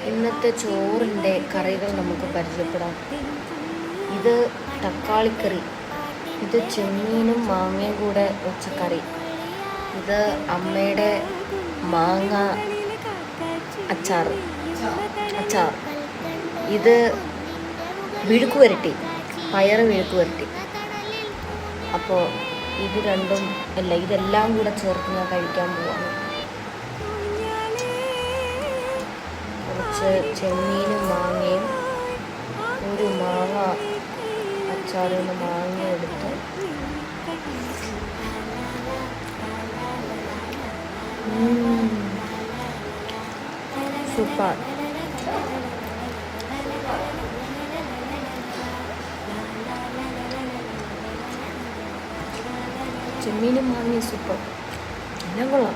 ഇന്നത്തെ ചോറിൻ്റെ കറികൾ നമുക്ക് പരിചയപ്പെടാം. ഇത് തക്കാളിക്കറി, ഇത് ചെമ്മീനും മാങ്ങയും കൂടെ വെച്ച കറി, ഇത് അമ്മയുടെ മാങ്ങ അച്ചാർ, ഇത് വിഴുക്ക് വരട്ടി, പയറ് വിഴുക്ക് വരട്ടി. അപ്പോൾ ഇത് രണ്ടും ഇതെല്ലാം കൂടെ ചേർത്ത് ഞാൻ കഴിക്കാൻ പോവാണ്. കുറച്ച് ചെമ്മീനും മാങ്ങയും, ഒരു മാങ്ങ അച്ചാറിൽ നിന്ന് മാങ്ങ എടുത്ത് സൂപ്പർ. ചെമ്മീനും മാങ്ങയും സൂപ്പർ, എല്ലാം കൊള്ളാം.